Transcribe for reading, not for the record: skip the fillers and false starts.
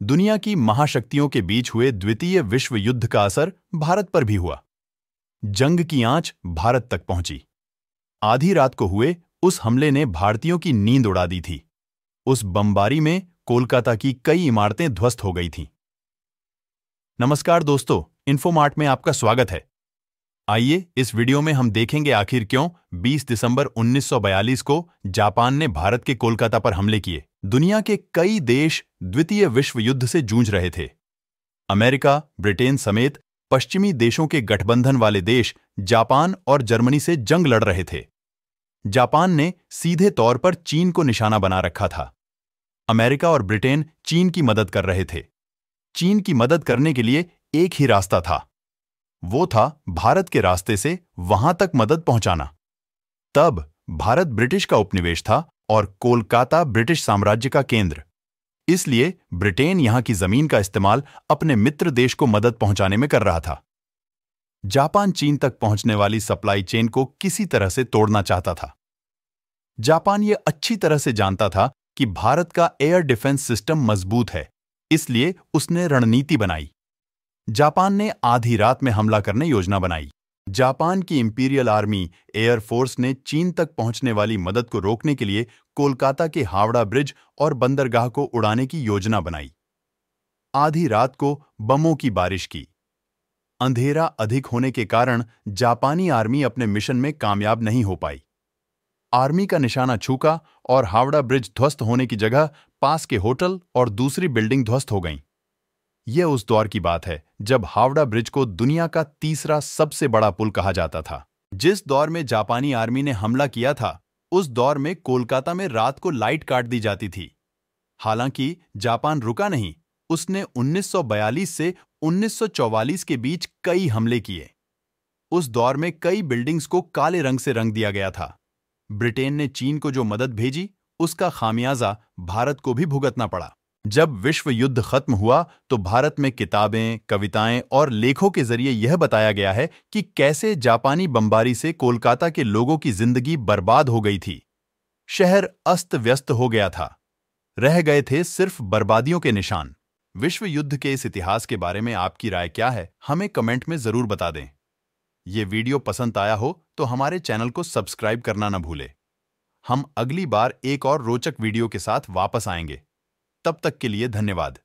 दुनिया की महाशक्तियों के बीच हुए द्वितीय विश्व युद्ध का असर भारत पर भी हुआ। जंग की आंच भारत तक पहुंची। आधी रात को हुए उस हमले ने भारतीयों की नींद उड़ा दी थी। उस बमबारी में कोलकाता की कई इमारतें ध्वस्त हो गई थीं। नमस्कार दोस्तों, इन्फोमार्ट में आपका स्वागत है। आइए इस वीडियो में हम देखेंगे आखिर क्यों 20 दिसंबर 1942 को जापान ने भारत के कोलकाता पर हमले किए। दुनिया के कई देश द्वितीय विश्व युद्ध से जूझ रहे थे। अमेरिका, ब्रिटेन समेत पश्चिमी देशों के गठबंधन वाले देश जापान और जर्मनी से जंग लड़ रहे थे। जापान ने सीधे तौर पर चीन को निशाना बना रखा था। अमेरिका और ब्रिटेन चीन की मदद कर रहे थे। चीन की मदद करने के लिए एक ही रास्ता था, वो था भारत के रास्ते से वहां तक मदद पहुंचाना। तब भारत ब्रिटिश का उपनिवेश था और कोलकाता ब्रिटिश साम्राज्य का केंद्र। इसलिए ब्रिटेन यहां की जमीन का इस्तेमाल अपने मित्र देश को मदद पहुंचाने में कर रहा था। जापान चीन तक पहुंचने वाली सप्लाई चेन को किसी तरह से तोड़ना चाहता था। जापान यह अच्छी तरह से जानता था कि भारत का एयर डिफेंस सिस्टम मजबूत है, इसलिए उसने रणनीति बनाई। जापान ने आधी रात में हमला करने योजना बनाई। जापान की इंपीरियल आर्मी एयरफोर्स ने चीन तक पहुंचने वाली मदद को रोकने के लिए कोलकाता के हावड़ा ब्रिज और बंदरगाह को उड़ाने की योजना बनाई। आधी रात को बमों की बारिश की। अंधेरा अधिक होने के कारण जापानी आर्मी अपने मिशन में कामयाब नहीं हो पाई। आर्मी का निशाना चूका और हावड़ा ब्रिज ध्वस्त होने की जगह पास के होटल और दूसरी बिल्डिंग ध्वस्त हो गईं। यह उस दौर की बात है जब हावड़ा ब्रिज को दुनिया का तीसरा सबसे बड़ा पुल कहा जाता था। जिस दौर में जापानी आर्मी ने हमला किया था, उस दौर में कोलकाता में रात को लाइट काट दी जाती थी। हालांकि जापान रुका नहीं, उसने 1942 से 1944 के बीच कई हमले किए। उस दौर में कई बिल्डिंग्स को काले रंग से रंग दिया गया था। ब्रिटेन ने चीन को जो मदद भेजी, उसका खामियाजा भारत को भी भुगतना पड़ा। जब विश्व युद्ध खत्म हुआ तो भारत में किताबें, कविताएं और लेखों के जरिए यह बताया गया है कि कैसे जापानी बमबारी से कोलकाता के लोगों की जिंदगी बर्बाद हो गई थी। शहर अस्त व्यस्त हो गया था। रह गए थे सिर्फ बर्बादियों के निशान। विश्व युद्ध के इस इतिहास के बारे में आपकी राय क्या है, हमें कमेंट में जरूर बता दें। ये वीडियो पसंद आया हो तो हमारे चैनल को सब्सक्राइब करना न भूलें। हम अगली बार एक और रोचक वीडियो के साथ वापस आएंगे। तब तक के लिए धन्यवाद।